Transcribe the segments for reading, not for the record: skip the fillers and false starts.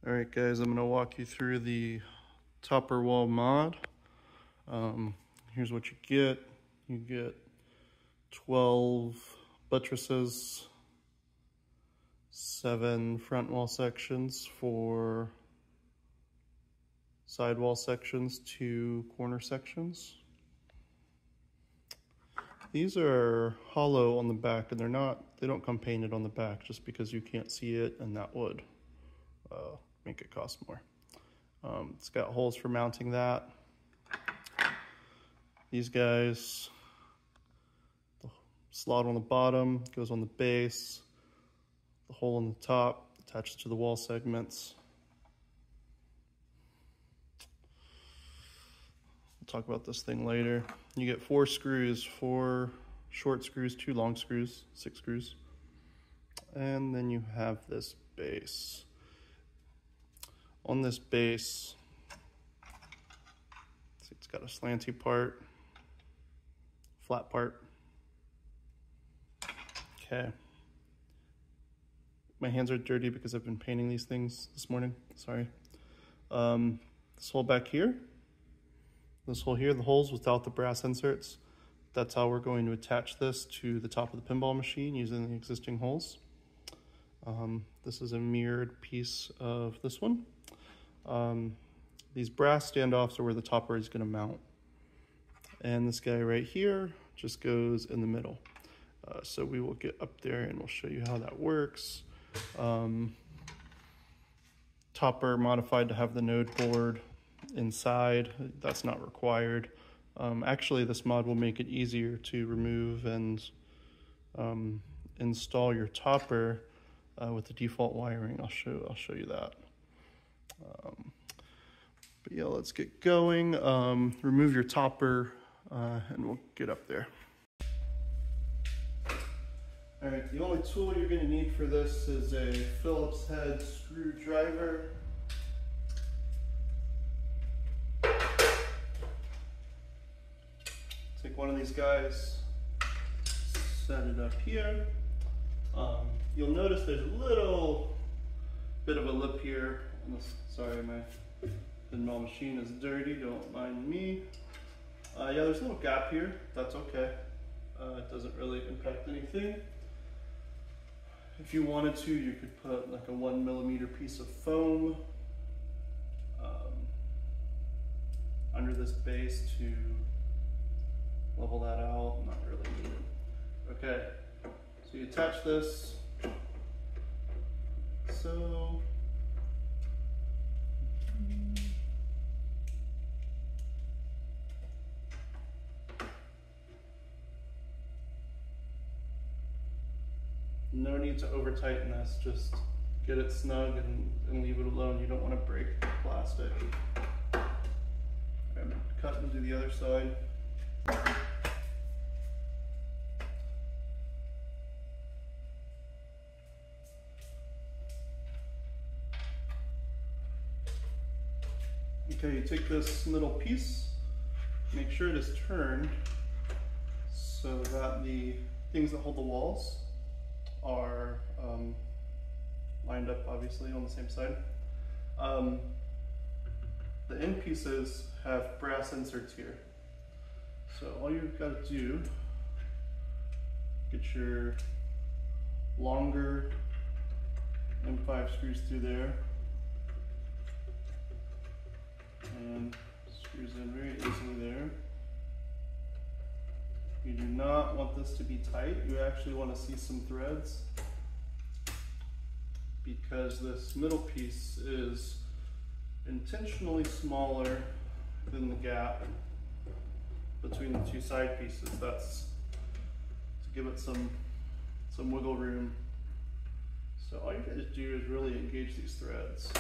All right, guys, I'm gonna walk you through the topper wall mod. Here's what you get. You get 12 buttresses, 7 front wall sections, 4 side wall sections, 2 corner sections. These are hollow on the back, and they don't come painted on the back just because you can't see it, and that would make it cost more. It's got holes for mounting that. These guys, the slot on the bottom goes on the base, the hole on the top attaches to the wall segments. We'll talk about this thing later. You get 4 screws, 4 short screws, 2 long screws, 6 screws. And then you have this base. On this base, see, it's got a slanty part, flat part. Okay. My hands are dirty because I've been painting these things this morning, sorry. This hole back here, this hole here, the holes without the brass inserts, that's how we're going to attach this to the top of the pinball machine using the existing holes. This is a mirrored piece of this one. These brass standoffs are where the topper is going to mount. And this guy right here just goes in the middle. So we will get up there and we'll show you how that works. Topper modified to have the node board inside. That's not required. Actually, this mod will make it easier to remove and install your topper with the default wiring. I'll show you that. But yeah, let's get going. Remove your topper and we'll get up there. All right, the only tool you're gonna need for this is a Phillips head screwdriver. Take one of these guys, set it up here. You'll notice there's a little bit of a lip here. Sorry, my pinball machine is dirty, don't mind me. Yeah, there's a little gap here, that's okay. It doesn't really impact anything. If you wanted to, you could put like a 1mm piece of foam under this base to level that out, not really needed. Okay, so you attach this. So, no need to over tighten this, just get it snug and leave it alone. You don't want to break the plastic. I'm going to cut and do the other side. Okay, you take this middle piece, make sure it is turned so that the things that hold the walls are lined up, obviously, on the same side. The end pieces have brass inserts here. So all you've got to do, get your longer M5 screws through there, and screws in very easily there. You do not want this to be tight. You actually want to see some threads because this middle piece is intentionally smaller than the gap between the 2 side pieces. That's to give it some wiggle room. So all you guys do is really engage these threads.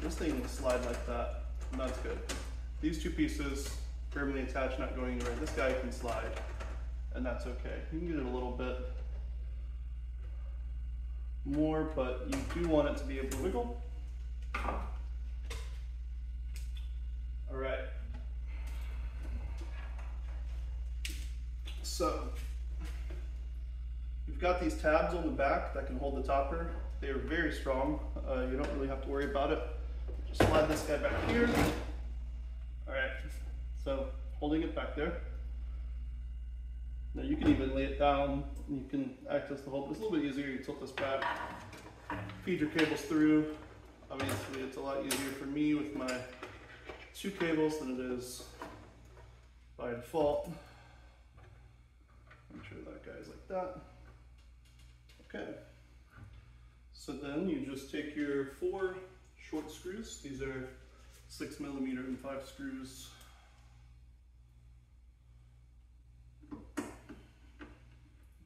This thing will slide like that, and that's good. These 2 pieces firmly attached, not going anywhere. This guy can slide, and that's okay. You can get it a little bit more, but you do want it to be able to wiggle. All right. So, you've got these tabs on the back that can hold the topper. They are very strong. You don't really have to worry about it. Just slide this guy back here. All right, so holding it back there. Now you can even lay it down and you can access the hole, but it's a little bit easier. You tilt this back, feed your cables through. Obviously it's a lot easier for me with my 2 cables than it is by default. Make sure that guy's like that. Okay. So then you just take your 4 short screws. These are 6mm and 5 screws.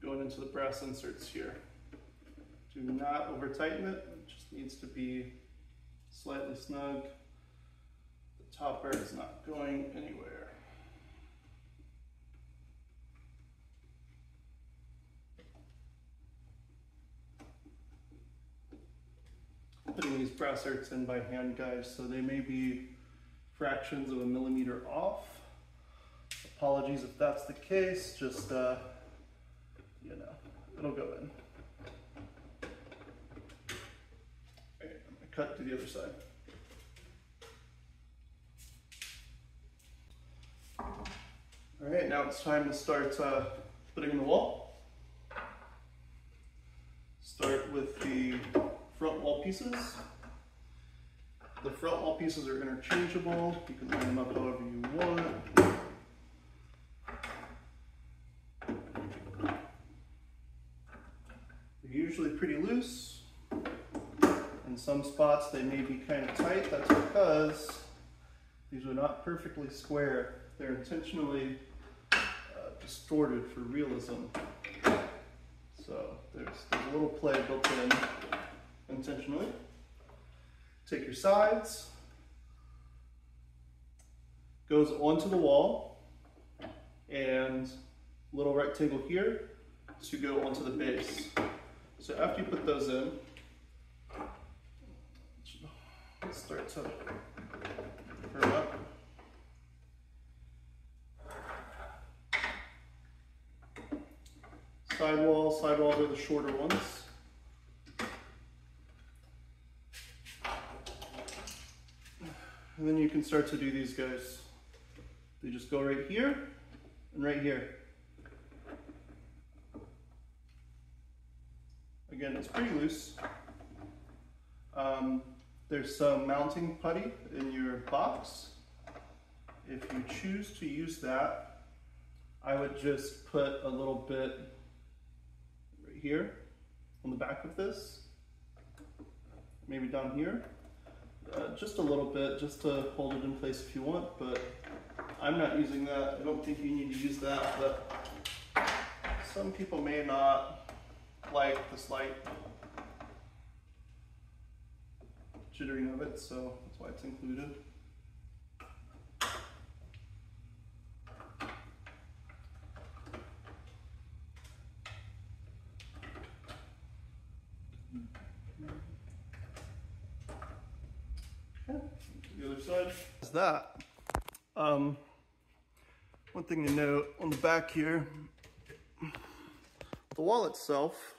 Going into the brass inserts here. Do not over tighten it. It just needs to be slightly snug. The topper is not going anywhere. Putting these brass inserts in by hand, guys, so they may be fractions of a millimeter off. Apologies if that's the case, just you know, it'll go in. Okay, I'm gonna cut to the other side. All right, now it's time to start putting in the wall. Start with the front wall pieces. The front wall pieces are interchangeable. You can line them up however you want. They're usually pretty loose. In some spots they may be kind of tight. That's because these are not perfectly square. They're intentionally distorted for realism. So there's a little play built in intentionally. Take your sides, goes onto the wall, and little rectangle here to go onto the base. So after you put those in, let's start to firm up. Sidewalls are the shorter ones. And then you can start to do these guys. They just go right here and right here. Again, it's pretty loose. There's some mounting putty in your box. If you choose to use that, I would just put a little bit right here on the back of this, maybe down here. Just a little bit, just to hold it in place if you want, but I'm not using that. I don't think you need to use that, but some people may not like the slight jittering of it, so that's why it's included. The other side is that. One thing to note on the back here, the wall itself,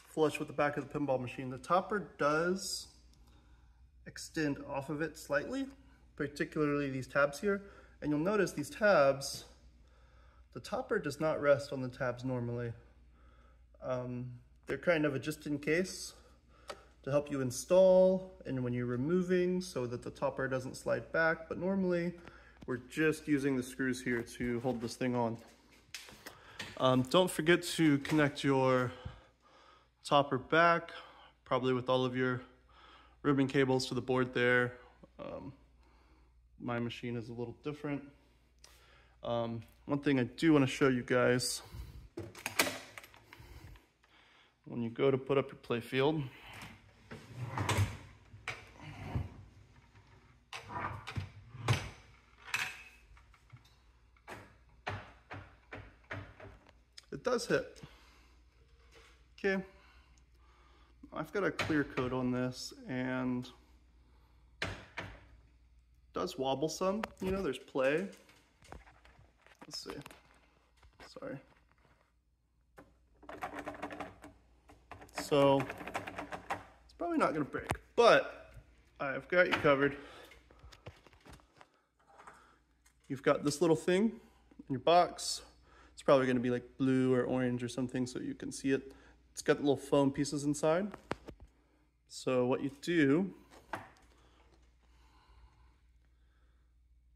flush with the back of the pinball machine, the topper does extend off of it slightly, particularly these tabs here. And you'll notice these tabs, the topper does not rest on the tabs normally. They're kind of a just in case to help you install and when you're removing so that the topper doesn't slide back, but normally we're just using the screws here to hold this thing on. Don't forget to connect your topper back, probably with all of your ribbon cables to the board there. My machine is a little different. One thing I do want to show you guys, when you go to put up your play field, it does hit. Okay, I've got a clear coat on this and it does wobble some. You know, there's play. Let's see. Sorry. So it's probably not going to break, but I've got you covered. You've got this little thing in your box. It's probably going to be like blue or orange or something so you can see it. It's got the little foam pieces inside. So what you do,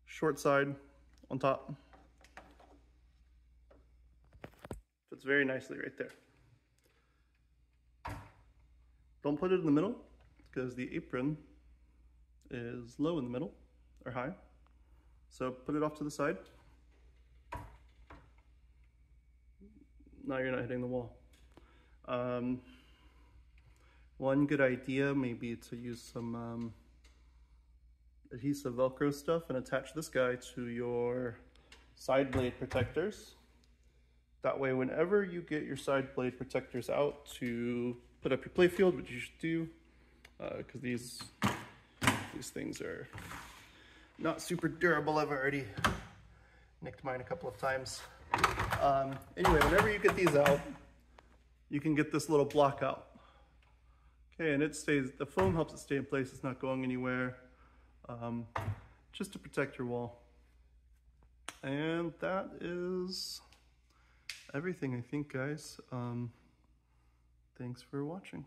short side on top. Fits very nicely right there. Don't put it in the middle because the apron is low in the middle or high. So put it off to the side. Now you're not hitting the wall. One good idea may be to use some adhesive Velcro stuff and attach this guy to your side blade protectors. That way, whenever you get your side blade protectors out to put up your playfield, which you should do, because these things are not super durable. I've already nicked mine a couple of times. Anyway, whenever you get these out, you can get this little block out. Okay, and it stays, the foam helps it stay in place. It's not going anywhere, just to protect your wall. And that is everything, I think, guys. Thanks for watching.